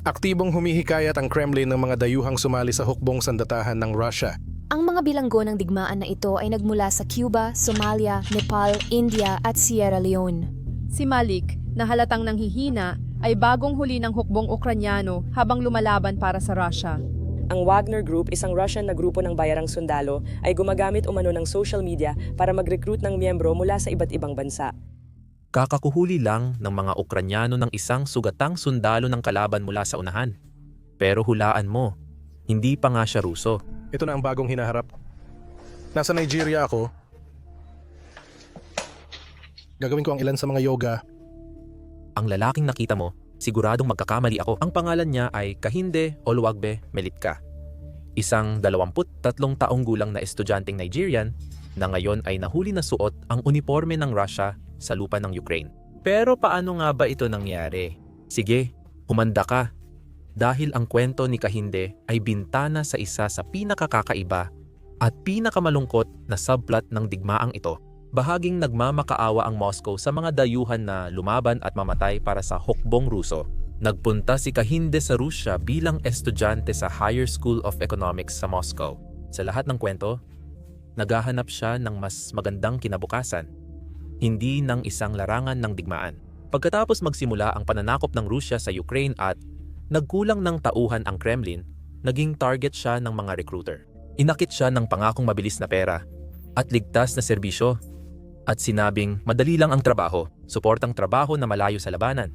Aktibong humihikayat ang Kremlin ng mga dayuhang sumali sa hukbong sandatahan ng Russia. Ang mga bilanggo ng digmaan na ito ay nagmula sa Cuba, Somalia, Nepal, India at Sierra Leone. Si Malik, na halatang nanghihina, ay bagong huli ng hukbong Ukranyano habang lumalaban para sa Russia. Ang Wagner Group, isang Russian na grupo ng bayarang sundalo, ay gumagamit umano ng social media para mag-recruit ng miyembro mula sa iba't ibang bansa. Kakakuhuli lang ng mga Ukranyano ng isang sugatang sundalo ng kalaban mula sa unahan. Pero hulaan mo, hindi pa nga siya Ruso. Ito na ang bagong hinaharap. Nasa Nigeria ako. Gagawin ko ang ilan sa mga yoga. Ang lalaking nakita mo, siguradong magkakamali ako. Ang pangalan niya ay Kehinde Oluwagbe Melitka. Isang 23 taong gulang na estudyanteng Nigerian na ngayon ay nahuli na suot ang uniforme ng Russia sa lupa ng Ukraine. Pero paano nga ba ito nangyari? Sige, humanda ka. Dahil ang kwento ni Kehinde ay bintana sa isa sa pinakakakaiba at pinakamalungkot na subplot ng digmaang ito. Bahaging nagmamakaawa ang Moscow sa mga dayuhan na lumaban at mamatay para sa hukbong Ruso. Nagpunta si Kehinde sa Rusya bilang estudyante sa Higher School of Economics sa Moscow. Sa lahat ng kwento, naghahanap siya ng mas magandang kinabukasan, hindi ng isang larangan ng digmaan. Pagkatapos magsimula ang pananakop ng Rusya sa Ukraine at nagkulang ng tauhan ang Kremlin, naging target siya ng mga recruiter. Inakit siya ng pangakong mabilis na pera at ligtas na serbisyo at sinabing madali lang ang trabaho, suportang trabaho na malayo sa labanan.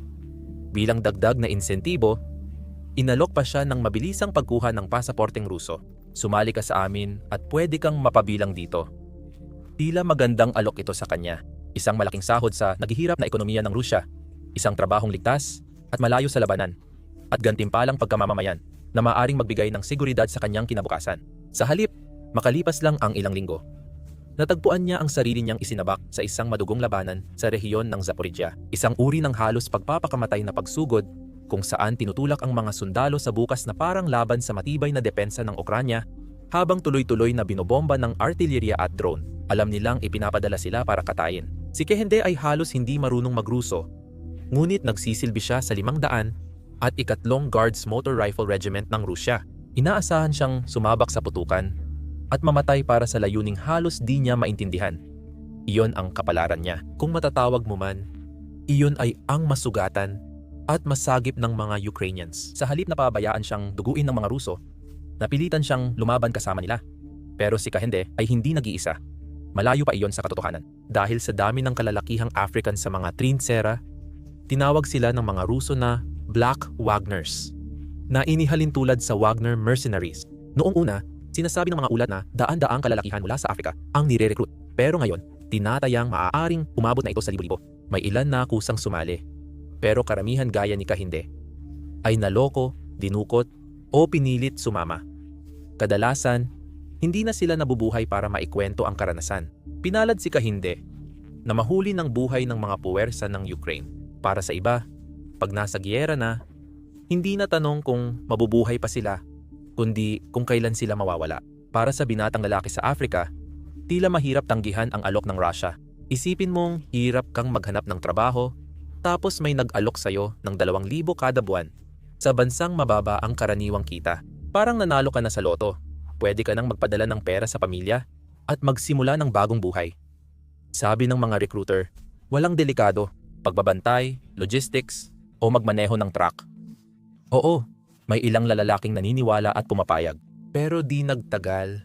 Bilang dagdag na insentibo, inalok pa siya ng mabilisang pagkuha ng pasaporteng Ruso. Sumali ka sa amin at pwede kang mapabilang dito. Tila magandang alok ito sa kanya. Isang malaking sahod sa naghihirap na ekonomiya ng Rusya, isang trabahong ligtas at malayo sa labanan, at gantimpalang pagkamamamayan na maaaring magbigay ng seguridad sa kanyang kinabukasan. Sa halip, makalipas lang ang ilang linggo, natagpuan niya ang sarili niyang isinabak sa isang madugong labanan sa rehiyon ng Zaporizhia, isang uri ng halos pagpapakamatay na pagsugod kung saan tinutulak ang mga sundalo sa bukas na parang laban sa matibay na depensa ng Ukranya habang tuloy-tuloy na binobomba ng artillerya at drone. Alam nilang ipinapadala sila para katayin. Si Kehinde ay halos hindi marunong magruso, ngunit nagsisilbi siya sa 500 at ikatlong Guards Motor Rifle Regiment ng Rusya. Inaasahan siyang sumabak sa putukan at mamatay para sa layuning halos di niya maintindihan. Iyon ang kapalaran niya. Kung matatawag mo man, iyon ay ang masugatan at masagip ng mga Ukrainians. Sa halip na pabayaan siyang duguin ng mga Ruso, napilitan siyang lumaban kasama nila. Pero si Kehinde ay hindi nag-iisa. Malayo pa iyon sa katotohanan. Dahil sa dami ng kalalakihang African sa mga trintsera, tinawag sila ng mga Ruso na Black Wagners, na inihalin tulad sa Wagner Mercenaries. Noong una, sinasabi ng mga ulat na daan-daang kalalakihan mula sa Afrika ang nire-recruit. Pero ngayon, tinatayang maaaring umabot na ito sa libo-libo. May ilan na kusang sumali. Pero karamihan gaya ni Kehinde ay naloko, dinukot o pinilit sumama. Kadalasan, hindi na sila nabubuhay para maikwento ang karanasan. Pinalad si Kehinde na mahuli ng buhay ng mga puwersa ng Ukraine. Para sa iba, pag nasa giyera na, hindi na tanong kung mabubuhay pa sila, kundi kung kailan sila mawawala. Para sa binatang lalaki sa Afrika, tila mahirap tanggihan ang alok ng Russia. Isipin mong hirap kang maghanap ng trabaho, tapos may nag-alok sa'yo ng 2,000 kada buwan. Sa bansang mababa ang karaniwang kita. Parang nanalo ka na sa loto. Pwede ka nang magpadala ng pera sa pamilya at magsimula ng bagong buhay. Sabi ng mga recruiter, walang delikado, pagbabantay, logistics, o magmaneho ng truck. Oo, may ilang lalaking naniniwala at pumapayag. Pero di nagtagal,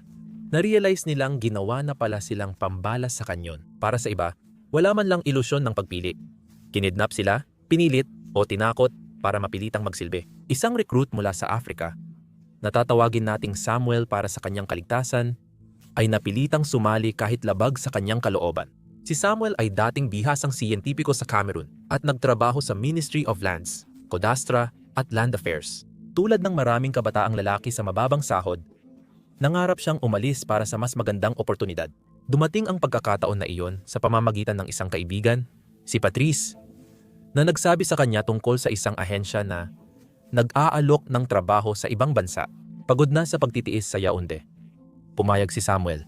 na-realize nilang ginawa na pala silang pambalas sa kanyon. Para sa iba, wala man lang ilusyon ng pagpili. Kinidnap sila, pinilit, o tinakot para mapilitang magsilbi. Isang recruit mula sa Africa, natatawagin nating Samuel para sa kanyang kaligtasan, ay napilitang sumali kahit labag sa kanyang kalooban. Si Samuel ay dating bihasang siyentipiko sa Cameroon at nagtrabaho sa Ministry of Lands, Cadastre at Land Affairs. Tulad ng maraming kabataang lalaki sa mababang sahod, nangarap siyang umalis para sa mas magandang oportunidad. Dumating ang pagkakataon na iyon sa pamamagitan ng isang kaibigan, si Patrice, na nagsabi sa kanya tungkol sa isang ahensya na nag-aalok ng trabaho sa ibang bansa. Pagod na sa pagtitiis sa Yaounde, pumayag si Samuel.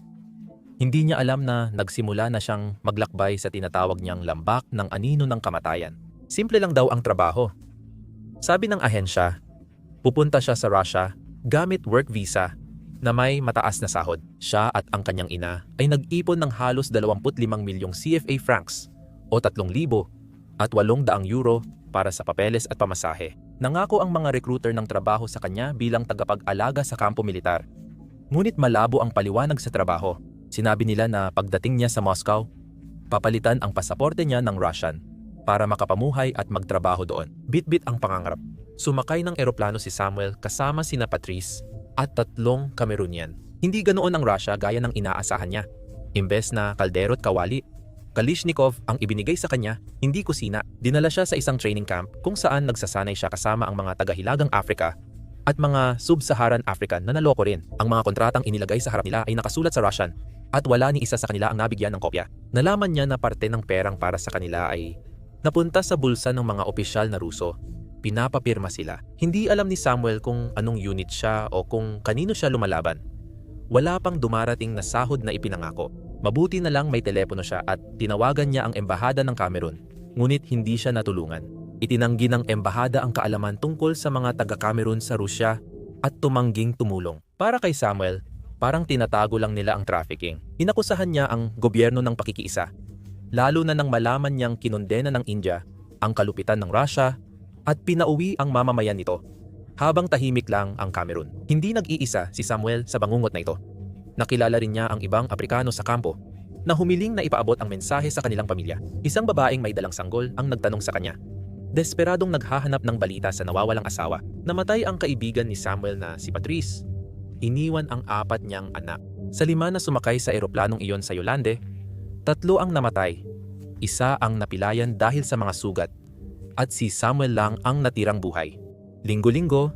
Hindi niya alam na nagsimula na siyang maglakbay sa tinatawag niyang lambak ng anino ng kamatayan. Simple lang daw ang trabaho. Sabi ng ahensya, Pupunta siya sa Russia gamit work visa na may mataas na sahod. Siya at ang kanyang ina ay nag-ipon ng halos 25 milyong CFA francs o 3,000 at 800 euro para sa papeles at pamasahe. Nangako ang mga recruiter ng trabaho sa kanya bilang tagapag-alaga sa kampo militar. Ngunit malabo ang paliwanag sa trabaho. Sinabi nila na pagdating niya sa Moscow, papalitan ang pasaporte niya ng Russian para makapamuhay at magtrabaho doon. Bit-bit ang pangangarap. Sumakay ng eroplano si Samuel kasama sina Patrice at 3 Cameroonian. Hindi ganoon ang Russia gaya ng inaasahan niya. Imbes na kaldero at kawali, Kalishnikov ang ibinigay sa kanya, hindi kusina. Dinala siya sa isang training camp kung saan nagsasanay siya kasama ang mga taga-hilagang Africa at mga sub-Saharan African na naloko rin. Ang mga kontratang inilagay sa harap nila ay nakasulat sa Russian at wala ni isa sa kanila ang nabigyan ng kopya. Nalaman niya na parte ng perang para sa kanila ay napunta sa bulsa ng mga opisyal na Ruso. Pinapapirma sila. Hindi alam ni Samuel kung anong unit siya o kung kanino siya lumalaban. Wala pang dumarating na sahod na ipinangako. Mabuti na lang may telepono siya at tinawagan niya ang embahada ng Cameroon. Ngunit hindi siya natulungan. Itinanggi ng embahada ang kaalaman tungkol sa mga taga-Cameroon sa Rusya at tumangging tumulong. Para kay Samuel, parang tinatago lang nila ang trafficking. Inakusahan niya ang gobyerno ng pakikiisa. Lalo na nang malaman niyang kinondena ng India ang kalupitan ng Russia at pinauwi ang mamamayan nito, habang tahimik lang ang Cameroon. Hindi nag-iisa si Samuel sa bangungot na ito. Nakilala rin niya ang ibang Aprikano sa kampo na humiling na ipaabot ang mensahe sa kanilang pamilya. Isang babaeng may dalang sanggol ang nagtanong sa kanya. Desperadong naghahanap ng balita sa nawawalang asawa. Namatay ang kaibigan ni Samuel na si Patrice. Iniwan ang 4 niyang anak. Sa 5 na sumakay sa eroplanong iyon sa Yolande, 3 ang namatay. 1 ang napilayan dahil sa mga sugat. At si Samuel lang ang natirang buhay. Linggo-linggo,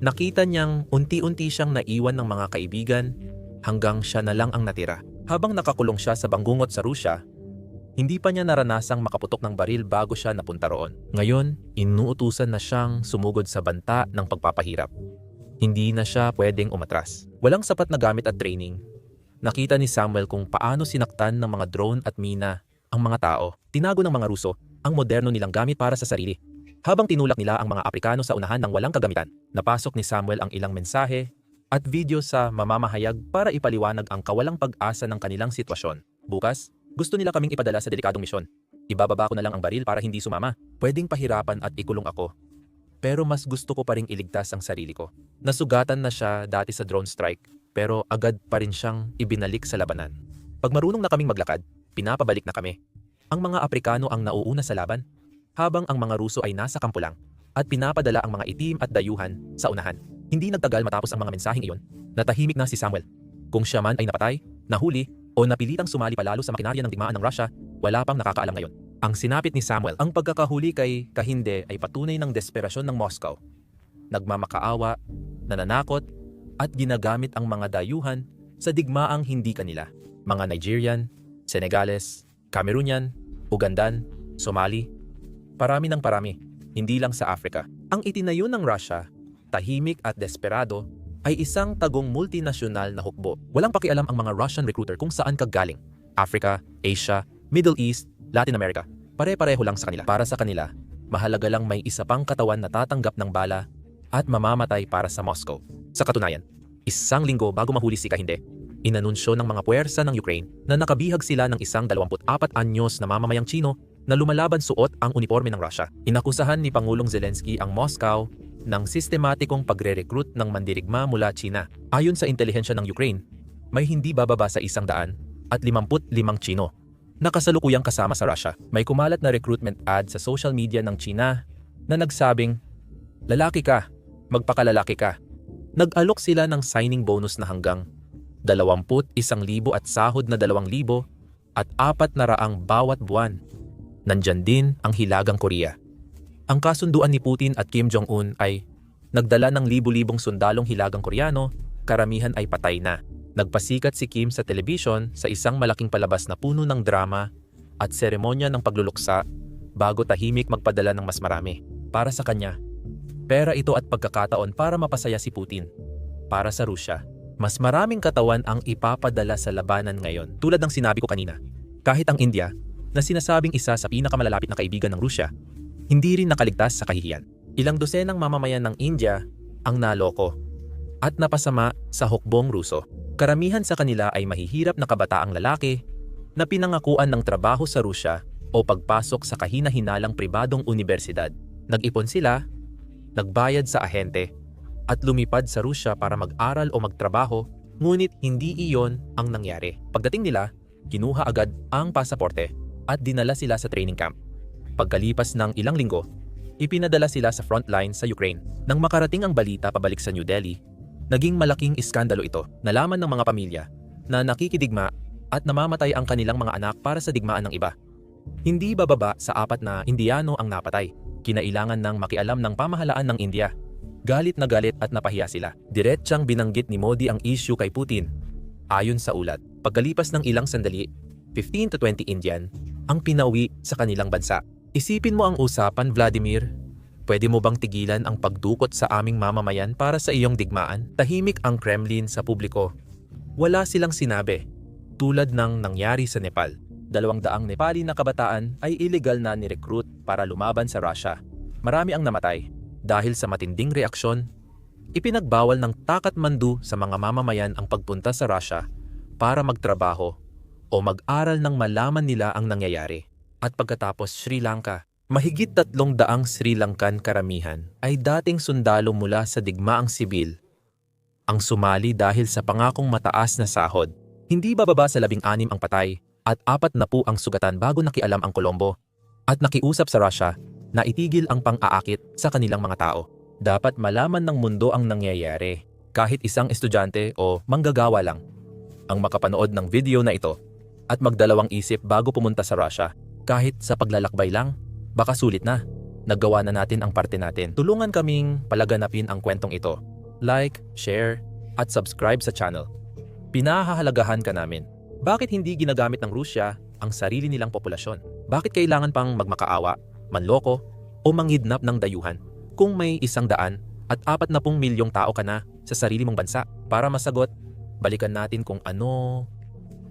nakita niyang unti-unti siyang naiwan ng mga kaibigan hanggang siya na lang ang natira. Habang nakakulong siya sa banggungot sa Rusya, hindi pa niya naranasang makaputok ng baril bago siya napunta roon. Ngayon, inuutusan na siyang sumugod sa banta ng pagpapahirap. Hindi na siya pwedeng umatras. Walang sapat na gamit at training. Nakita ni Samuel kung paano sinaktan ng mga drone at mina ang mga tao. Tinago ng mga Ruso ang moderno nilang gamit para sa sarili. Habang tinulak nila ang mga Aprikano sa unahan ng walang kagamitan, napasok ni Samuel ang ilang mensahe at video sa mamamahayag para ipaliwanag ang kawalang pag-asa ng kanilang sitwasyon. Bukas, gusto nila kaming ipadala sa delikadong misyon. Ibababa ko na lang ang baril para hindi sumama. Pwedeng pahirapan at ikulong ako. Pero mas gusto ko pa ring iligtas ang sarili ko. Nasugatan na siya dati sa drone strike, pero agad pa rin siyang ibinalik sa labanan. Pag marunong na kaming maglakad, pinapabalik na kami. Ang mga Aprikano ang nauuna sa laban, habang ang mga Ruso ay nasa kampo lang at pinapadala ang mga itim at dayuhan sa unahan. Hindi nagtagal matapos ang mga mensaheng iyon, natahimik na si Samuel. Kung siya man ay napatay, nahuli, o napilitang sumali palalo sa makinarya ng digmaan ng Russia, wala pang nakakaalam ngayon. Ang sinapit ni Samuel, ang pagkakahuli kay Kahinde ay patunay ng desperasyon ng Moscow. Nagmamakaawa, nananakot, at ginagamit ang mga dayuhan sa digmaang hindi kanila. Mga Nigerian, Senegalese, Cameroonian, Ugandan, Somali, parami ng parami, hindi lang sa Africa. Ang itinayo ng Russia, tahimik at desperado, ay isang tagong multinasyonal na hukbo. Walang pakialam ang mga Russian recruiter kung saan ka galing. Africa, Asia, Middle East, Latin America. Pare-pareho lang sa kanila. Para sa kanila, mahalaga lang may isa pang katawan na tatanggap ng bala at mamamatay para sa Moscow. Sa katunayan, 1 linggo bago mahuli si Kahinde, inanunsyo ng mga puwersa ng Ukraine na nakabihag sila ng isang 24 anyos na mamamayang Chino na lumalaban suot ang uniforme ng Russia. Inakusahan ni Pangulong Zelensky ang Moscow ng sistematikong pagre-recruit ng mandirigma mula China. Ayon sa intelihensya ng Ukraine, may hindi bababa sa 155 Chino na kasalukuyang kasama sa Russia. May kumalat na recruitment ad sa social media ng China na nagsabing, "Lalaki ka, magpakalalaki ka." Nag-alok sila ng signing bonus na hanggang 21,000 at sahod na 2,000 at 400 bawat buwan. Nandyan din ang Hilagang Korea. Ang kasunduan ni Putin at Kim Jong-un ay nagdala ng libu-libong sundalong Hilagang Koreano, karamihan ay patay na. Nagpasikat si Kim sa telebisyon sa isang malaking palabas na puno ng drama at seremonya ng pagluluksa bago tahimik magpadala ng mas marami. Para sa kanya, pera ito at pagkakataon para mapasaya si Putin. Para sa Rusya, mas maraming katawan ang ipapadala sa labanan ngayon. Tulad ng sinabi ko kanina, kahit ang India, na sinasabing isa sa pinakamalalapit na kaibigan ng Rusya, hindi rin nakaligtas sa kahihiyan. Ilang dosenang mamamayan ng India ang naloko at napasama sa hukbong Ruso. Karamihan sa kanila ay mahihirap na kabataang lalaki na pinangakuan ng trabaho sa Rusya o pagpasok sa kahina-hinalang pribadong unibersidad. Nag-ipon sila, nagbayad sa ahente, at lumipad sa Rusya para mag-aral o magtrabaho, ngunit hindi iyon ang nangyari. Pagdating nila, kinuha agad ang pasaporte at dinala sila sa training camp. Pagkalipas ng ilang linggo, ipinadala sila sa frontline sa Ukraine. Nang makarating ang balita pabalik sa New Delhi, naging malaking iskandalo ito. Nalaman ng mga pamilya na nakikidigma at namamatay ang kanilang mga anak para sa digmaan ng iba. Hindi bababa sa 4 na Indiano ang napatay. Kinailangan ng makialam ng pamahalaan ng India. Galit na galit at napahiya sila. Diretsyang binanggit ni Modi ang issue kay Putin. Ayon sa ulat, pagkalipas ng ilang sandali, 15 to 20 Indian ang pinauwi sa kanilang bansa. Isipin mo ang usapan, Vladimir. Pwede mo bang tigilan ang pagdukot sa aming mamamayan para sa iyong digmaan? Tahimik ang Kremlin sa publiko. Wala silang sinabi. Tulad ng nangyari sa Nepal. 200 Nepali na kabataan ay illegal na nirecruit para lumaban sa Russia. Marami ang namatay. Dahil sa matinding reaksyon, ipinagbawal ng Takatmandu sa mga mamamayan ang pagpunta sa Russia para magtrabaho o mag-aral nang malaman nila ang nangyayari. At pagkatapos Sri Lanka, mahigit 300 Sri Lankan karamihan ay dating sundalo mula sa digmaang sibil ang sumali dahil sa pangakong mataas na sahod. Hindi bababa sa 16 ang patay at 40 ang sugatan bago nakialam ang Colombo at nakiusap sa Russia na itigil ang pang-aakit sa kanilang mga tao. Dapat malaman ng mundo ang nangyayari. Kahit isang estudyante o manggagawa lang ang makapanood ng video na ito at magdalawang isip bago pumunta sa Russia. Kahit sa paglalakbay lang, baka sulit na. Naggawa na natin ang parte natin. Tulungan kaming palaganapin ang kwentong ito. Like, share, at subscribe sa channel. Pinahahalagahan ka namin. Bakit hindi ginagamit ng Rusya ang sarili nilang populasyon? Bakit kailangan pang magmakaawa, manloko, o manghidnap ng dayuhan kung may 100 at 40 milyong tao ka na sa sarili mong bansa? Para masagot, balikan natin kung ano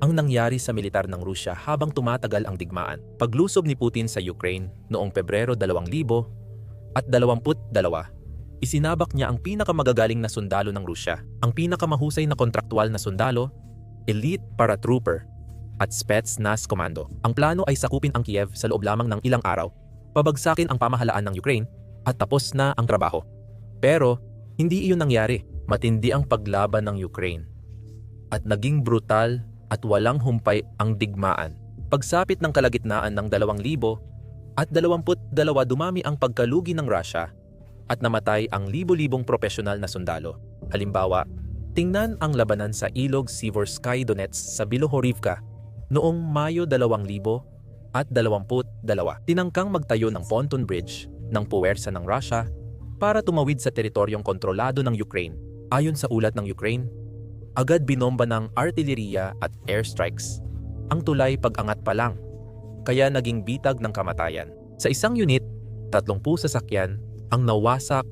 ang nangyari sa militar ng Rusya habang tumatagal ang digmaan. Paglusob ni Putin sa Ukraine noong Pebrero 2022, isinabak niya ang pinakamagagaling na sundalo ng Rusya, ang pinakamahusay na kontraktwal na sundalo, elite paratrooper, at Spetsnaz Commando. Ang plano ay sakupin ang Kiev sa loob lamang ng ilang araw, pabagsakin ang pamahalaan ng Ukraine, at tapos na ang trabaho. Pero, hindi iyon nangyari. Matindi ang paglaban ng Ukraine. At naging brutal at walang humpay ang digmaan. Pagsapit ng kalagitnaan ng 2,000 at 22 dumami ang pagkalugi ng Russia at namatay ang libo-libong profesional na sundalo. Halimbawa, tingnan ang labanan sa Ilog Siversky Donetsk sa Bilohorivka noong Mayo 2022. Tinangkang magtayo ng pontoon bridge ng puwersa ng Russia para tumawid sa teritoryong kontrolado ng Ukraine. Ayon sa ulat ng Ukraine, agad binomba ng artilleriya at airstrikes ang tulay pag-angat pa lang, kaya naging bitag ng kamatayan. Sa isang unit, 30 sasakyan ang nawasak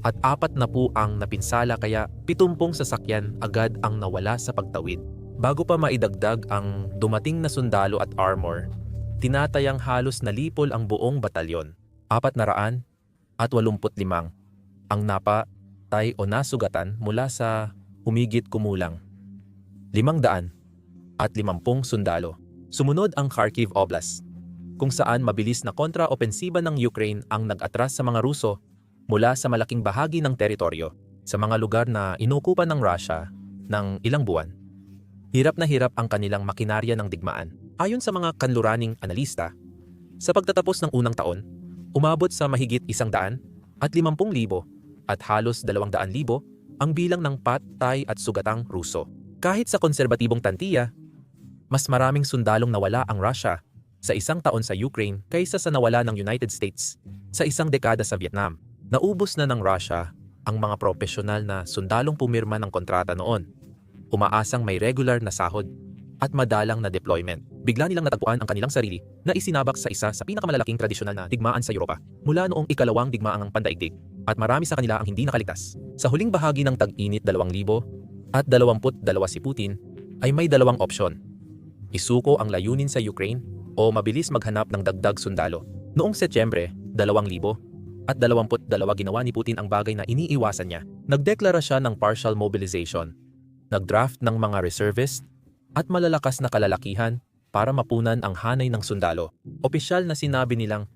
at 40 ang napinsala, kaya 70 sasakyan agad ang nawala sa pagtawid. Bago pa maidagdag ang dumating na sundalo at armor, tinatayang halos nalipol ang buong batalyon. 485 ang napatay o nasugatan mula sa humigit kumulang 550 sundalo. Sumunod ang Kharkiv Oblast, kung saan mabilis na kontra-opensiba ng Ukraine ang nag-atras sa mga Ruso mula sa malaking bahagi ng teritoryo sa mga lugar na inukupan ng Russia ng ilang buwan. Hirap na hirap ang kanilang makinarya ng digmaan. Ayon sa mga kanluraning analista, sa pagtatapos ng unang taon, umabot sa mahigit 150,000 at halos 200,000 ang bilang ng patay at sugatang Ruso. Kahit sa konserbatibong tantiya, mas maraming sundalong nawala ang Russia sa isang taon sa Ukraine kaysa sa nawala ng United States sa isang dekada sa Vietnam. Naubos na ng Russia ang mga profesional na sundalong pumirma ng kontrata noon, umaasang may regular na sahod at madalang na deployment. Bigla nilang natagpuan ang kanilang sarili na isinabak sa isa sa pinakamalalaking tradisyonal na digmaan sa Europa mula noong ikalawang digmaang pandaigdig, at marami sa kanila ang hindi nakaligtas. Sa huling bahagi ng tag-init 2022 si Putin ay may dalawang opsyon: isuko ang layunin sa Ukraine o mabilis maghanap ng dagdag sundalo. Noong Setyembre 2022, at 22 ginawa ni Putin ang bagay na iniiwasan niya. Nagdeklara siya ng partial mobilization, nagdraft ng mga reservist at malalakas na kalalakihan para mapunan ang hanay ng sundalo. Opisyal na sinabi nilang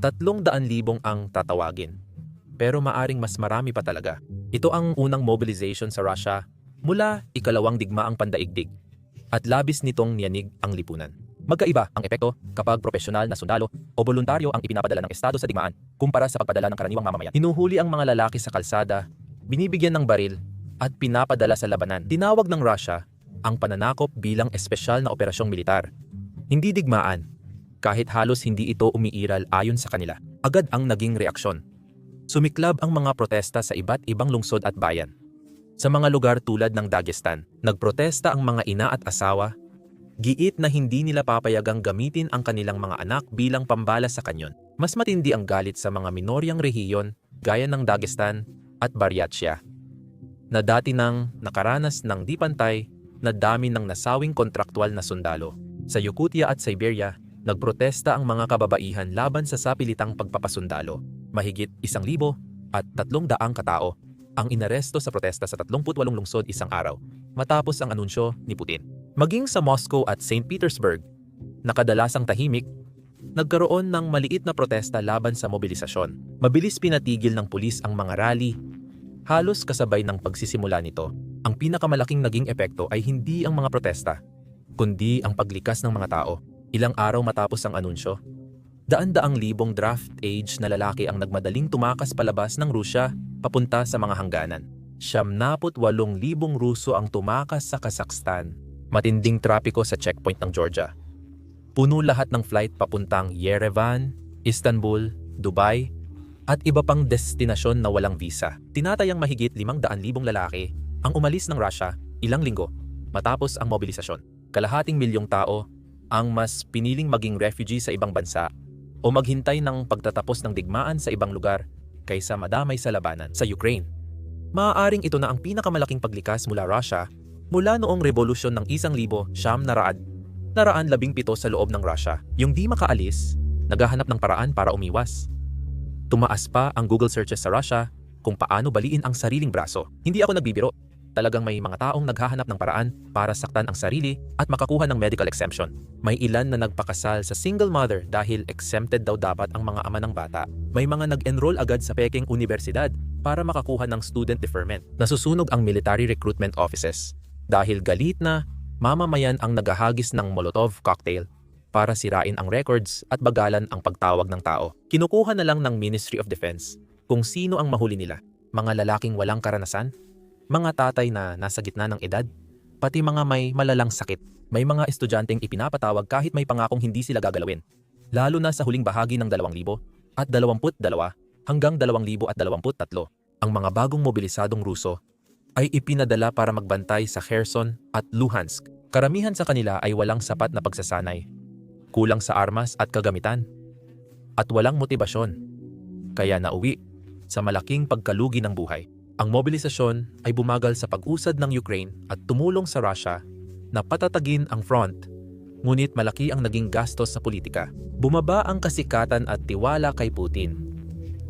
300,000 ang tatawagin. Pero maaring mas marami pa talaga. Ito ang unang mobilization sa Russia mula ikalawang digmaang pandaigdig at labis nitong niyanig ang lipunan. Magkaiba ang epekto kapag profesional na sundalo o voluntaryo ang ipinapadala ng Estado sa digmaan kumpara sa pagpadala ng karaniwang mamamayan. Hinuhuli ang mga lalaki sa kalsada, binibigyan ng baril at pinapadala sa labanan. Tinawag ng Russia ang pananakop bilang espesyal na operasyong militar. Hindi digmaan, kahit halos hindi ito umiiral ayon sa kanila. Agad ang naging reaksyon. Sumiklab ang mga protesta sa iba't ibang lungsod at bayan. Sa mga lugar tulad ng Dagestan, nagprotesta ang mga ina at asawa. Giit na hindi nila papayagang gamitin ang kanilang mga anak bilang pambala sa kanyon. Mas matindi ang galit sa mga minoryang rehiyon gaya ng Dagestan at Buryatia, na dati nang nakaranas ng di pantay na dami ng nasawing kontraktwal na sundalo. Sa Yakutia at Siberia, nagprotesta ang mga kababaihan laban sa sapilitang pagpapasundalo. Mahigit 1,300 katao ang inaresto sa protesta sa 38 lungsod isang araw matapos ang anunsyo ni Putin. Maging sa Moscow at St. Petersburg, na kadalasang tahimik, nagkaroon ng maliit na protesta laban sa mobilisasyon. Mabilis pinatigil ng pulis ang mga rally, halos kasabay ng pagsisimula nito. Ang pinakamalaking naging epekto ay hindi ang mga protesta, kundi ang paglikas ng mga tao. Ilang araw matapos ang anunsyo, daan-daang libong draft age na lalaki ang nagmadaling tumakas palabas ng Rusya papunta sa mga hangganan. 78,000 Ruso ang tumakas sa Kazakhstan. Matinding trapiko sa checkpoint ng Georgia. Puno lahat ng flight papuntang Yerevan, Istanbul, Dubai, at iba pang destinasyon na walang visa. Tinatayang mahigit 500,000 lalaki ang umalis ng Russia ilang linggo matapos ang mobilisasyon. Kalahating milyong tao ang mas piniling maging refugee sa ibang bansa o maghintay ng pagtatapos ng digmaan sa ibang lugar kaysa madamay sa labanan sa Ukraine. Maaaring ito na ang pinakamalaking paglikas mula Russia mula noong revolusyon ng 1,917 sa loob ng Russia. Yung di makaalis, naghahanap ng paraan para umiwas. Tumaas pa ang Google searches sa Russia kung paano baliin ang sariling braso. Hindi ako nagbibiro. Talagang may mga taong naghahanap ng paraan para saktan ang sarili at makakuha ng medical exemption. May ilan na nagpakasal sa single mother dahil exempted daw dapat ang mga ama ng bata. May mga nag-enroll agad sa Peking Universidad para makakuha ng student deferment. Nasusunog ang military recruitment offices dahil galit na mamamayan ang naghahagis ng Molotov cocktail para sirain ang records at bagalan ang pagtawag ng tao. Kinukuha na lang ng Ministry of Defense kung sino ang mahuli nila. Mga lalaking walang karanasan, mga tatay na nasa gitna ng edad, pati mga may malalang sakit. May mga estudyanteng ipinapatawag kahit may pangakong hindi sila gagalawin. Lalo na sa huling bahagi ng 2022 hanggang 2023. Ang mga bagong mobilisadong Ruso ay ipinadala para magbantay sa Kherson at Luhansk. Karamihan sa kanila ay walang sapat na pagsasanay, kulang sa armas at kagamitan, at walang motibasyon. Kaya nauwi sa malaking pagkalugi ng buhay. Ang mobilisasyon ay bumagal sa pag-usad ng Ukraine at tumulong sa Russia na patatagin ang front, ngunit malaki ang naging gastos sa politika. Bumaba ang kasikatan at tiwala kay Putin,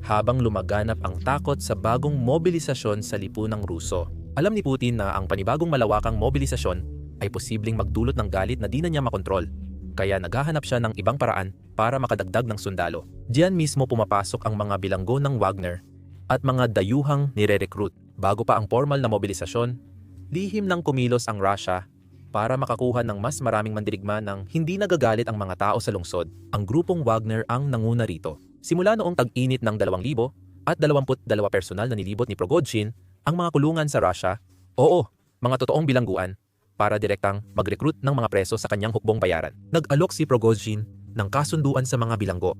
habang lumaganap ang takot sa bagong mobilisasyon sa lipunang Ruso. Alam ni Putin na ang panibagong malawakang mobilisasyon ay posibleng magdulot ng galit na di na niya makontrol, kaya naghahanap siya ng ibang paraan para makadagdag ng sundalo. Diyan mismo pumapasok ang mga bilanggo ng Wagner at mga dayuhang nire-recruit. Bago pa ang formal na mobilisasyon, lihim ng kumilos ang Russia para makakuha ng mas maraming mandirigma ng hindi nagagalit ang mga tao sa lungsod. Ang grupong Wagner ang nanguna rito. Simula noong tag-init ng 2022 personal na nilibot ni Prigozhin ang mga kulungan sa Russia, mga totoong bilangguan, para direktang mag-recruit ng mga preso sa kanyang hukbong bayaran. Nag-alok si Prigozhin ng kasunduan sa mga bilanggo.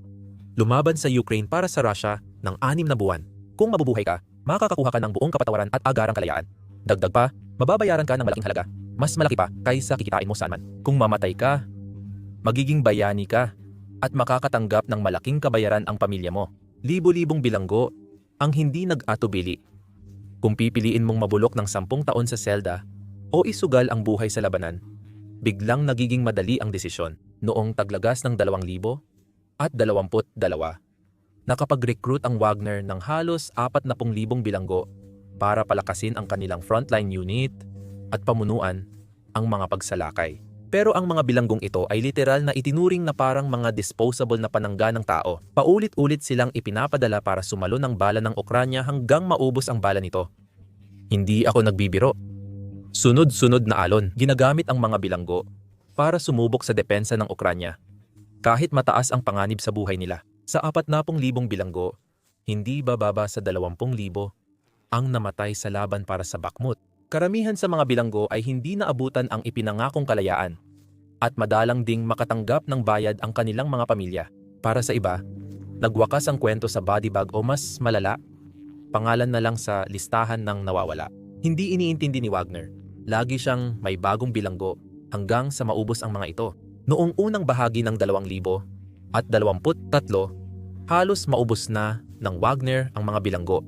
Lumaban sa Ukraine para sa Russia ng 6 na buwan. Kung mabubuhay ka, makakakuha ka ng buong kapatawaran at agarang kalayaan. Dagdag pa, mababayaran ka ng malaking halaga, mas malaki pa kaysa kikitain mo saan man. Kung mamatay ka, magiging bayani ka at makakatanggap ng malaking kabayaran ang pamilya mo. Libo-libong bilanggo ang hindi nag-atubili. Kung pipiliin mong mabulok ng 10 taon sa selda o isugal ang buhay sa labanan, biglang nagiging madali ang desisyon. Noong taglagas ng 2022, Nakapag-recruit ang Wagner ng halos 40,000 bilanggo para palakasin ang kanilang frontline unit at pamunuan ang mga pagsalakay. Pero ang mga bilanggong ito ay literal na itinuring na parang mga disposable na panangga ng tao. Paulit-ulit silang ipinapadala para sumalo ng bala ng Ukranya hanggang maubos ang bala nito. Hindi ako nagbibiro. Sunod-sunod na alon, ginagamit ang mga bilanggo para sumubok sa depensa ng Ukranya. Kahit mataas ang panganib sa buhay nila, sa 40,000 bilanggo, hindi bababa sa 20,000 ang namatay sa laban para sa Bakhmut. Karamihan sa mga bilanggo ay hindi naabutan ang ipinangakong kalayaan at madalang ding makatanggap ng bayad ang kanilang mga pamilya. Para sa iba, nagwakas ang kwento sa body bag o mas malala, pangalan na lang sa listahan ng nawawala. Hindi iniintindi ni Wagner, lagi siyang may bagong bilanggo hanggang sa maubos ang mga ito. Noong unang bahagi ng 2023, halos maubos na ng Wagner ang mga bilanggo.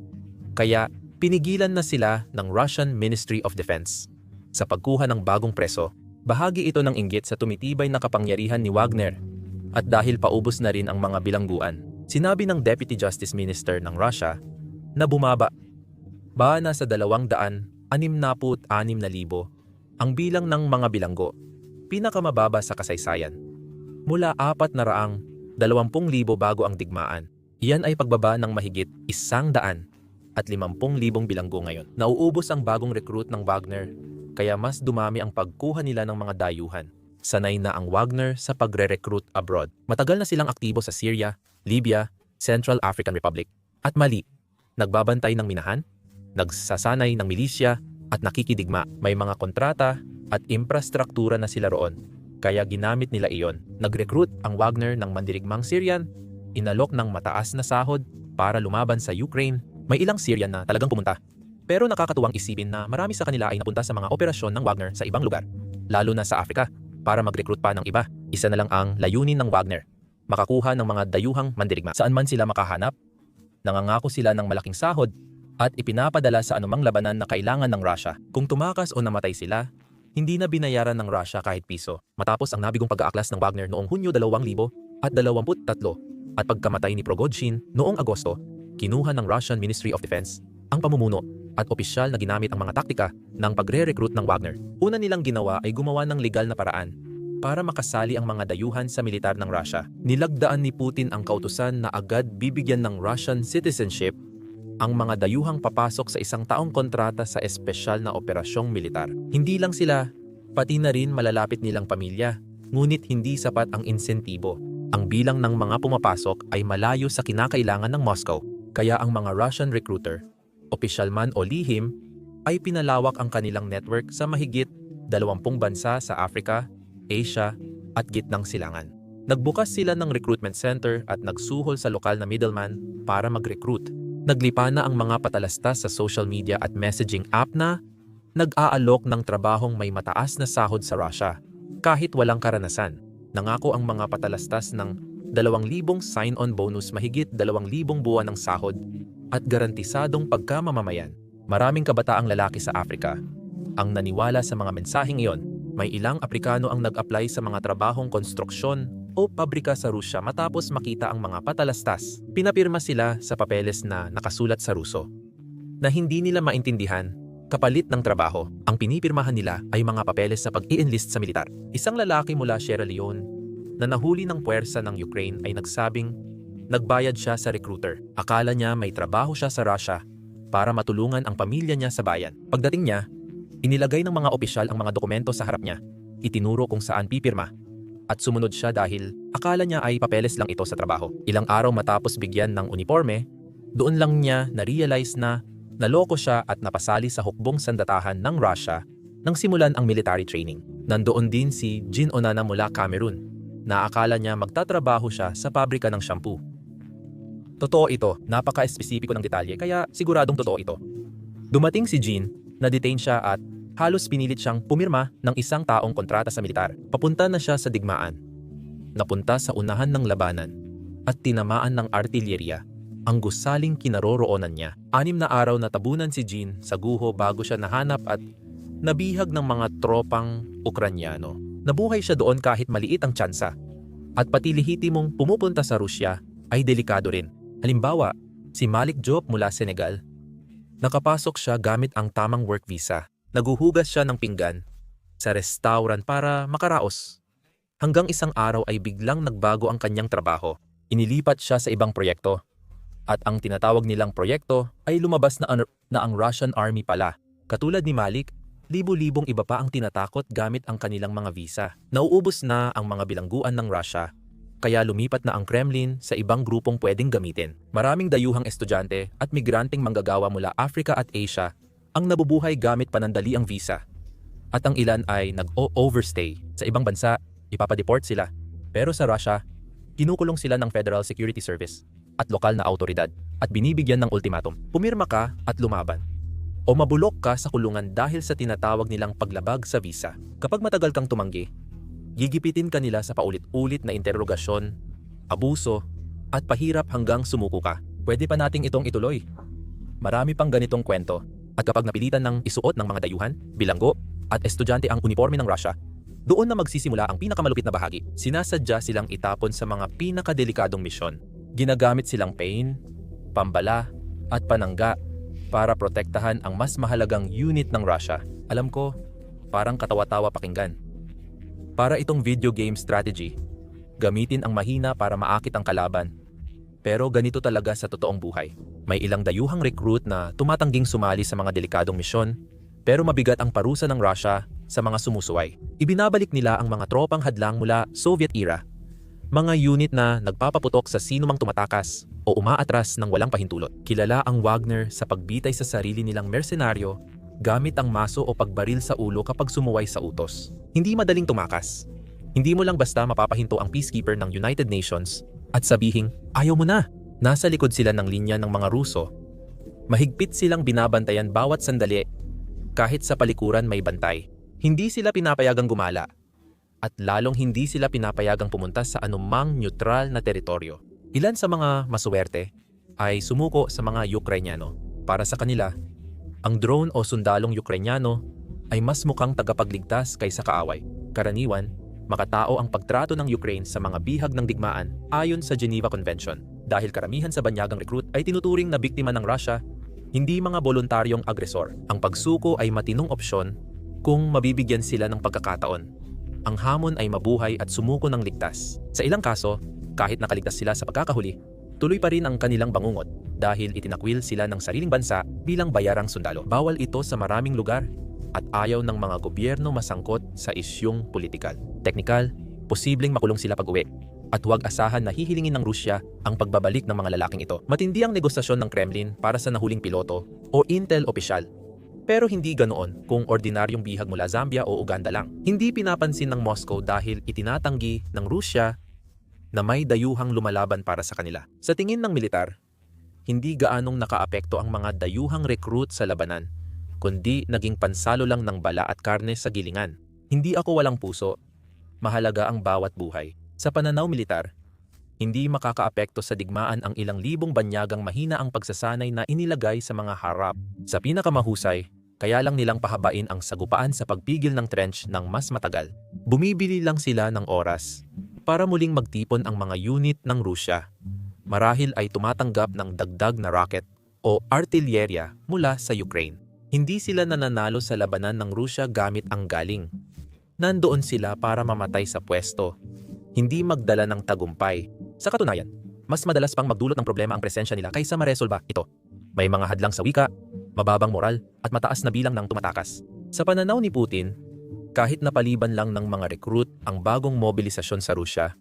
Kaya pinigilan na sila ng Russian Ministry of Defense sa pagkuha ng bagong preso. Bahagi ito ng inggit sa tumitibay na kapangyarihan ni Wagner at dahil paubos na rin ang mga bilangguan. Sinabi ng Deputy Justice Minister ng Russia na bumaba na sa 266,000 ang bilang ng mga bilanggo, pinakamababa sa kasaysayan. Mula 420,000 bago ang digmaan. Iyan ay pagbaba ng mahigit 150,000 bilanggo ngayon. Nauubos ang bagong recruit ng Wagner, kaya mas dumami ang pagkuha nila ng mga dayuhan. Sanay na ang Wagner sa pagre-recruit abroad. Matagal na silang aktibo sa Syria, Libya, Central African Republic at Mali. Nagbabantay ng minahan, nagsasanay ng milisya at nakikidigma. May mga kontrata at infrastruktura na sila roon, kaya ginamit nila iyon. Nag-recruit ang Wagner ng mandirigmang Syrian, inalok ng mataas na sahod para lumaban sa Ukraine. May ilang Syrian na talagang pumunta. Pero nakakatuwang isipin na marami sa kanila ay napunta sa mga operasyon ng Wagner sa ibang lugar, lalo na sa Africa, para mag-recruit pa ng iba. Isa na lang ang layunin ng Wagner, makakuha ng mga dayuhang mandirigma. Saan man sila makahanap, nangangako sila ng malaking sahod at ipinapadala sa anumang labanan na kailangan ng Russia. Kung tumakas o namatay sila, hindi na binayaran ng Russia kahit piso. Matapos ang nabigong pag-aaklas ng Wagner noong Hunyo 2023 at pagkamatay ni Prigozhin noong Agosto, kinuha ng Russian Ministry of Defense ang pamumuno at opisyal na ginamit ang mga taktika ng pagre-recruit ng Wagner. Una nilang ginawa ay gumawa ng legal na paraan para makasali ang mga dayuhan sa militar ng Russia. Nilagdaan ni Putin ang kautusan na agad bibigyan ng Russian citizenship ang mga dayuhang papasok sa 1 taong kontrata sa espesyal na operasyong militar. Hindi lang sila, pati na rin malalapit nilang pamilya, ngunit hindi sapat ang insentibo. Ang bilang ng mga pumapasok ay malayo sa kinakailangan ng Moscow, kaya ang mga Russian recruiter, opisyal man o lihim, ay pinalawak ang kanilang network sa mahigit 20 bansa sa Africa, Asia at gitnang silangan. Nagbukas sila ng recruitment center at nagsuhol sa lokal na middleman para mag-recruit. Naglipa na ang mga patalastas sa social media at messaging app na nag-aalok ng trabahong may mataas na sahod sa Russia kahit walang karanasan. Nangako ang mga patalastas ng 2,000 sign-on bonus, mahigit 2,000 buwan ng sahod at garantisadong pagkamamamayan. Maraming kabataang lalaki sa Africa ang naniwala sa mga mensaheng iyon. May ilang Aprikano ang nag-apply sa mga trabahong konstruksyon o pabrika sa Rusya matapos makita ang mga patalastas. Pinapirma sila sa papeles na nakasulat sa Ruso na hindi nila maintindihan. Kapalit ng trabaho, ang pinipirmahan nila ay mga papeles sa pag-i-enlist sa militar. Isang lalaki mula Sierra Leone na nahuli ng puwersa ng Ukraine ay nagsabing nagbayad siya sa recruiter. Akala niya may trabaho siya sa Russia para matulungan ang pamilya niya sa bayan. Pagdating niya, inilagay ng mga opisyal ang mga dokumento sa harap niya, itinuro kung saan pipirma, at sumunod siya dahil akala niya ay papeles lang ito sa trabaho. Ilang araw matapos bigyan ng uniforme, doon lang niya na-realize na naloko siya at napasali sa hukbong sandatahan ng Russia nang simulan ang military training. Nandoon din si Jean Onana mula Cameroon na akala niya magtatrabaho siya sa pabrika ng shampoo. Totoo ito, napaka-espesipiko ng detalye kaya siguradong totoo ito. Dumating si Jean, na-detain siya at halos pinilit siyang pumirma ng 1 taong kontrata sa militar. Papunta na siya sa digmaan. Napunta sa unahan ng labanan at tinamaan ng artilyerya ang gusaling kinaroroonan niya. 6 na araw na tabunan si Jean sa guho bago siya nahanap at nabihag ng mga tropang Ukranyano. Nabuhay siya doon kahit maliit ang tsansa. At pati lehitimong pumupunta sa Rusya ay delikado rin. Halimbawa, si Malik Diop mula Senegal. Nakapasok siya gamit ang tamang work visa. Naguhugas siya ng pinggan sa restaurant para makaraos. Hanggang isang araw ay biglang nagbago ang kanyang trabaho. Inilipat siya sa ibang proyekto. At ang tinatawag nilang proyekto ay lumabas na ang Russian Army pala. Katulad ni Malik, libo-libong iba pa ang tinatakot gamit ang kanilang mga visa. Nauubos na ang mga bilangguan ng Russia, kaya lumipat na ang Kremlin sa ibang grupong pwedeng gamitin. Maraming dayuhang estudyante at migranteng manggagawa mula Africa at Asia ang nabubuhay gamit panandali ang visa. At ang ilan ay nag-overstay. Sa ibang bansa, ipapadeport sila. Pero sa Russia, kinukulong sila ng Federal Security Service at lokal na autoridad at binibigyan ng ultimatum. Pumirma ka at lumaban. O mabulok ka sa kulungan dahil sa tinatawag nilang paglabag sa visa. Kapag matagal kang tumanggi, gigipitin ka nila sa paulit-ulit na interogasyon, abuso, at pahirap hanggang sumuko ka. Pwede pa nating itong ituloy. Marami pang ganitong kwento. At kapag napilitan ng isuot ng mga dayuhan, bilanggo, at estudyante ang uniforme ng Russia, doon na magsisimula ang pinakamalupit na bahagi. Sinasadya silang itapon sa mga pinakadelikadong misyon. Ginagamit silang pain, pambala, at panangga para protektahan ang mas mahalagang unit ng Russia. Alam ko, parang katawa-tawa pakinggan. Para itong video game strategy, gamitin ang mahina para maakit ang kalaban. Pero ganito talaga sa totoong buhay. May ilang dayuhang recruit na tumatangging sumali sa mga delikadong misyon, pero mabigat ang parusa ng Russia sa mga sumusuway. Ibinabalik nila ang mga tropang hadlang mula Soviet era, mga unit na nagpapaputok sa sinumang tumatakas o umaatras ng walang pahintulot. Kilala ang Wagner sa pagbitay sa sarili nilang mersenaryo gamit ang maso o pagbaril sa ulo kapag sumuway sa utos. Hindi madaling tumakas. Hindi mo lang basta mapapahinto ang peacekeeper ng United Nations at sabihing, ayaw mo na. Nasa likod sila ng linya ng mga Ruso. Mahigpit silang binabantayan bawat sandali kahit sa palikuran may bantay. Hindi sila pinapayagang gumala at lalong hindi sila pinapayagang pumunta sa anumang neutral na teritoryo. Ilan sa mga masuwerte ay sumuko sa mga Ukrainyano. Para sa kanila, ang drone o sundalong Ukrainyano ay mas mukhang tagapagligtas kaysa kaaway. Karaniwan, makatao ang pagtrato ng Ukraine sa mga bihag ng digmaan ayon sa Geneva Convention. Dahil karamihan sa banyagang recruit ay tinuturing na biktima ng Russia, hindi mga voluntaryong agresor. Ang pagsuko ay matinong opsyon kung mabibigyan sila ng pagkakataon. Ang hamon ay mabuhay at sumuko ng ligtas. Sa ilang kaso, kahit nakaligtas sila sa pagkakahuli, tuloy pa rin ang kanilang bangungot dahil itinakwil sila ng sariling bansa bilang bayarang sundalo. Bawal ito sa maraming lugar at ayaw ng mga gobyerno masangkot sa isyung politikal. Teknikal, posibleng makulong sila pag-uwi. At huwag asahan na hihilingin ng Rusya ang pagbabalik ng mga lalaking ito. Matindi ang negosasyon ng Kremlin para sa nahuling piloto o intel opisyal. Pero hindi ganoon kung ordinaryong bihag mula Zambia o Uganda lang. Hindi pinapansin ng Moscow dahil itinatanggi ng Rusya na may dayuhang lumalaban para sa kanila. Sa tingin ng militar, hindi gaanong nakaapekto ang mga dayuhang recruit sa labanan, kundi naging pansalo lang ng bala at karne sa gilingan. Hindi ako walang puso, mahalaga ang bawat buhay. Sa pananaw militar, hindi makakaapekto sa digmaan ang ilang libong banyagang mahina ang pagsasanay na inilagay sa mga harap. Sa pinakamahusay, kaya lang nilang pahabain ang sagupaan sa pagpigil ng trench ng mas matagal. Bumibili lang sila ng oras para muling magtipon ang mga unit ng Rusya. Marahil ay tumatanggap ng dagdag na rocket o artilyerya mula sa Ukraine. Hindi sila nananalo sa labanan ng Rusya gamit ang galing. Nandoon sila para mamatay sa pwesto, hindi magdala ng tagumpay. Sa katunayan, mas madalas pang magdulot ng problema ang presensya nila kaysa maresolba ito. May mga hadlang sa wika, mababang moral, at mataas na bilang ng tumatakas. Sa pananaw ni Putin, kahit napaliban lang ng mga recruit ang bagong mobilisasyon sa Rusya,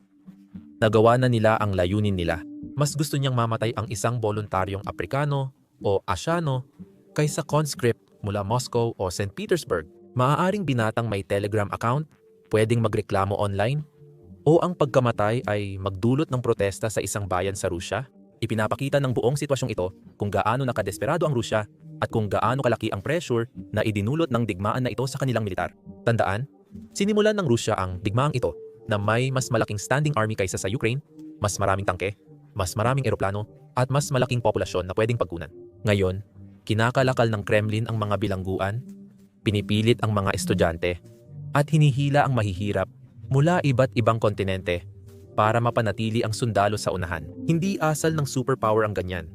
nagawa na nila ang layunin nila. Mas gusto niyang mamatay ang isang voluntaryong Aprikano o Asyano kaysa conscript mula Moscow o St. Petersburg. Maaaring binatang may Telegram account, pwedeng magreklamo online, o ang pagkamatay ay magdulot ng protesta sa isang bayan sa Rusya. Ipinapakita ng buong sitwasyong ito kung gaano nakadesperado ang Rusya at kung gaano kalaki ang pressure na idinulot ng digmaan na ito sa kanilang militar. Tandaan, sinimulan ng Rusya ang digmaang ito na may mas malaking standing army kaysa sa Ukraine, mas maraming tangke, mas maraming eroplano, at mas malaking populasyon na pwedeng pagkunan. Ngayon, kinakalakal ng Kremlin ang mga bilangguan, pinipilit ang mga estudyante, at hinihila ang mahihirap mula iba't ibang kontinente para mapanatili ang sundalo sa unahan. Hindi asal ng superpower ang ganyan,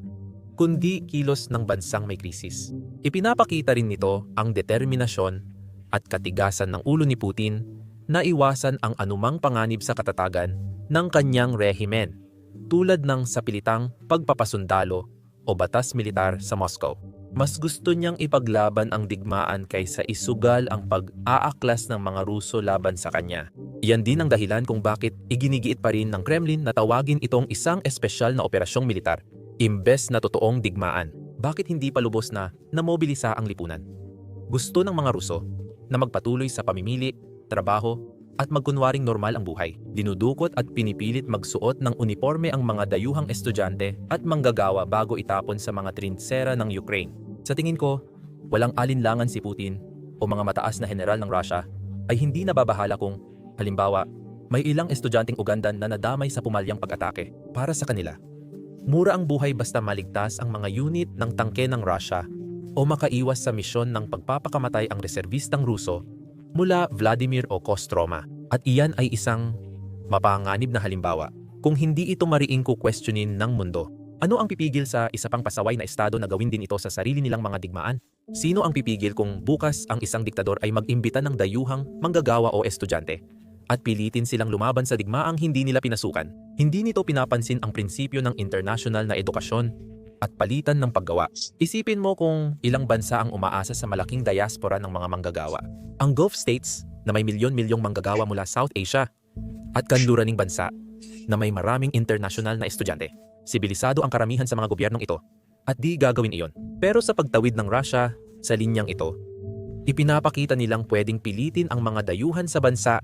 kundi kilos ng bansang may krisis. Ipinapakita rin nito ang determinasyon at katigasan ng ulo ni Putin na iwasan ang anumang panganib sa katatagan ng kanyang rehimen, tulad ng sapilitang pagpapasundalo o batas militar sa Moscow. Mas gusto niyang ipaglaban ang digmaan kaysa isugal ang pag-aaklas ng mga Ruso laban sa kanya. Iyan din ang dahilan kung bakit iginigiit pa rin ng Kremlin na tawagin itong isang espesyal na operasyong militar, imbes na totoong digmaan. Bakit hindi pa lubos na namobilisa ang lipunan? Gusto ng mga Ruso na magpatuloy sa pamimili, trabaho, at magkunwaring normal ang buhay. Dinudukot at pinipilit magsuot ng uniforme ang mga dayuhang estudyante at manggagawa bago itapon sa mga trintsera ng Ukraine. Sa tingin ko, walang alinlangan si Putin o mga mataas na general ng Russia ay hindi nababahala kung, halimbawa, may ilang estudyanteng Ugandan na nadamay sa pumalyang pag-atake. Para sa kanila, mura ang buhay basta maligtas ang mga unit ng tangke ng Russia o makaiwas sa misyon ng pagpapakamatay ang reservistang Ruso mula Vladimir o Kostroma. At iyan ay isang mapanganib na halimbawa. Kung hindi ito mariing questionin ng mundo, ano ang pipigil sa isa pang pasaway na estado na gawin din ito sa sarili nilang mga digmaan? Sino ang pipigil kung bukas ang isang diktador ay mag-imbita ng dayuhang manggagawa o estudyante at pilitin silang lumaban sa digmaang hindi nila pinasukan? Hindi nito pinapansin ang prinsipyo ng international na edukasyon at palitan ng paggawa. Isipin mo kung ilang bansa ang umaasa sa malaking diaspora ng mga manggagawa. Ang Gulf States na may milyon-milyong manggagawa mula South Asia at kanluraning bansa na may maraming international na estudyante. Sibilisado ang karamihan sa mga gobyernong ito at di gagawin iyon. Pero sa pagtawid ng Russia sa linyang ito, ipinapakita nilang pwedeng pilitin ang mga dayuhan sa bansa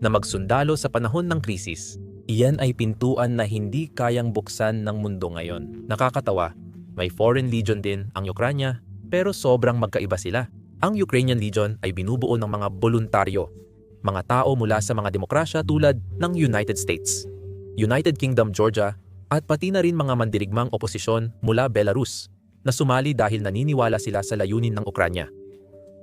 na magsundalo sa panahon ng krisis. Iyan ay pintuan na hindi kayang buksan ng mundo ngayon. Nakakatawa, may foreign legion din ang Ukraine, pero sobrang magkaiba sila. Ang Ukrainian Legion ay binubuo ng mga voluntaryo, mga tao mula sa mga demokrasya tulad ng United States, United Kingdom, Georgia, at pati na rin mga mandirigmang oposisyon mula Belarus na sumali dahil naniniwala sila sa layunin ng Ukraine.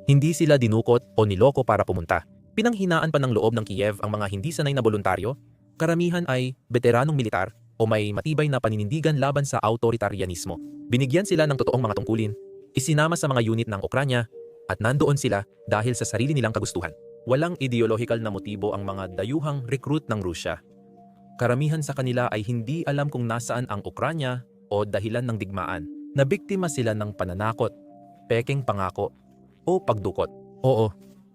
Hindi sila dinukot o niloko para pumunta. Pinanghinaan pa ng loob ng Kiev ang mga hindi sanay na voluntaryo. Karamihan ay veteranong militar o may matibay na paninindigan laban sa autoritarianismo. Binigyan sila ng totoong mga tungkulin, isinama sa mga unit ng Ukraine, at nandoon sila dahil sa sarili nilang kagustuhan. Walang ideolohikal na motibo ang mga dayuhang recruit ng Rusya. Karamihan sa kanila ay hindi alam kung nasaan ang Ukraine o dahilan ng digmaan. Nabiktima sila ng pananakot, pekeng pangako, o pagdukot. Oo,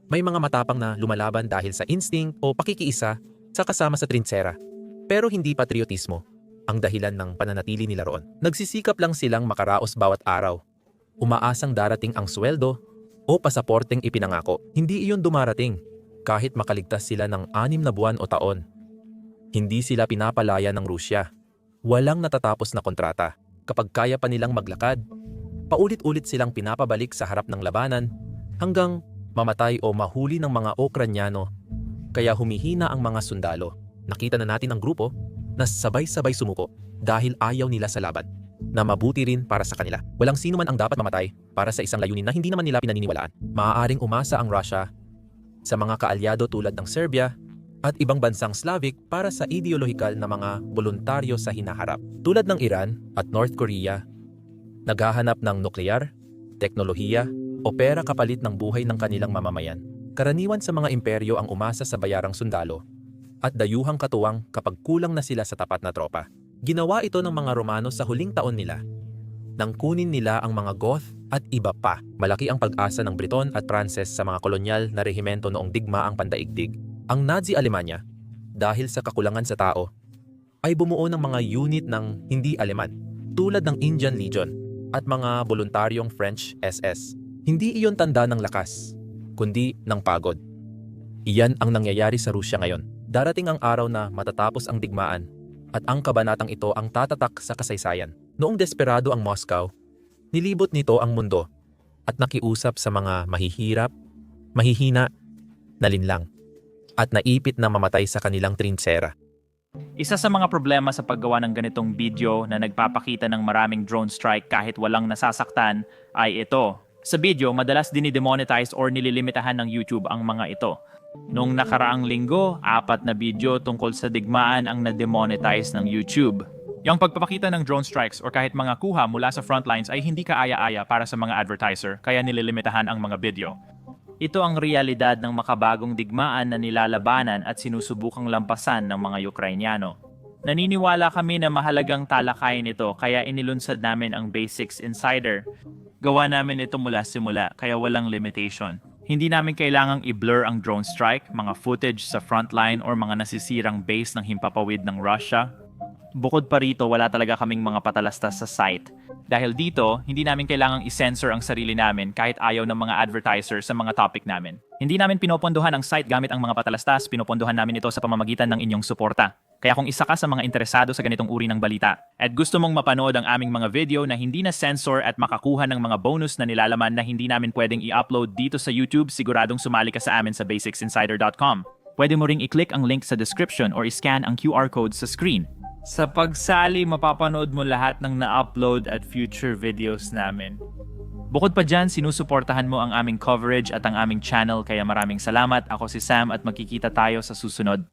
may mga matapang na lumalaban dahil sa instinct o pakikiisa sa kasama sa trintsera. Pero hindi patriotismo ang dahilan ng pananatili nila roon. Nagsisikap lang silang makaraos bawat araw. Umaasang darating ang sweldo o pasaporteng ipinangako. Hindi iyon dumarating kahit makaligtas sila ng 6 na buwan o taon. Hindi sila pinapalaya ng Rusya. Walang natatapos na kontrata. Kapag kaya pa nilang maglakad, paulit-ulit silang pinapabalik sa harap ng labanan hanggang mamatay o mahuli ng mga Ukrainyano. Kaya humihina ang mga sundalo. Nakita na natin ang grupo na sabay-sabay sumuko dahil ayaw nila sa laban, na mabuti rin para sa kanila. Walang sino man ang dapat mamatay para sa isang layunin na hindi naman nila pinaniniwalaan. Maaaring umasa ang Russia sa mga kaalyado tulad ng Serbia at ibang bansang Slavic para sa ideolohikal na mga voluntaryo sa hinaharap. Tulad ng Iran at North Korea, naghahanap ng nuklear, teknolohiya o pera kapalit ng buhay ng kanilang mamamayan. Karaniwan sa mga imperyo ang umasa sa bayarang sundalo at dayuhang katuwang kapag kulang na sila sa tapat na tropa. Ginawa ito ng mga Romano sa huling taon nila. Nang kunin nila ang mga Goth at iba pa. Malaki ang pag-asa ng Briton at Pranses sa mga kolonyal na rehimento noong digmaang pandaigdig. Ang Nazi Alemanya, dahil sa kakulangan sa tao, ay bumuo ng mga unit ng hindi Aleman, tulad ng Indian Legion at mga voluntaryong French SS. Hindi iyon tanda ng lakas, kundi ng pagod. Iyan ang nangyayari sa Rusya ngayon. Darating ang araw na matatapos ang digmaan at ang kabanatang ito ang tatatak sa kasaysayan. Noong desperado ang Moscow, nilibot nito ang mundo at nakiusap sa mga mahihirap, mahihina, nalinlang, at naipit na mamatay sa kanilang trintsera. Isa sa mga problema sa paggawa ng ganitong video na nagpapakita ng maraming drone strike kahit walang nasasaktan ay ito. Sa video, madalas dinidemonetize or nililimitahan ng YouTube ang mga ito. Noong nakaraang linggo, 4 na video tungkol sa digmaan ang na-demonetize ng YouTube. Yung pagpapakita ng drone strikes or kahit mga kuha mula sa frontlines ay hindi kaaya-aya para sa mga advertiser, kaya nililimitahan ang mga video. Ito ang realidad ng makabagong digmaan na nilalabanan at sinusubukang lampasan ng mga Ukrainyano. Naniniwala kami na mahalagang talakayin ito kaya inilunsad namin ang Basics Insider. Gawa namin ito mula simula kaya walang limitation. Hindi namin kailangang i-blur ang drone strike, mga footage sa frontline or mga nasisirang base ng himpapawid ng Russia. Bukod pa rito, wala talaga kaming mga patalastas sa site. Dahil dito, hindi namin kailangang i-censor ang sarili namin kahit ayaw ng mga advertisers sa mga topic namin. Hindi namin pinopondohan ang site gamit ang mga patalastas, pinopondohan namin ito sa pamamagitan ng inyong suporta. Kaya kung isa ka sa mga interesado sa ganitong uri ng balita at gusto mong mapanood ang aming mga video na hindi na censor at makakuha ng mga bonus na nilalaman na hindi namin pwedeng i-upload dito sa YouTube, siguradong sumali ka sa amin sa basicsinsider.com. Pwede mo ring i-click ang link sa description or i-scan ang QR code sa screen. Sa pagsali, mapapanood mo lahat ng na-upload at future videos namin. Bukod pa dyan, sinusuportahan mo ang aming coverage at ang aming channel kaya maraming salamat. Ako si Sam at magkikita tayo sa susunod.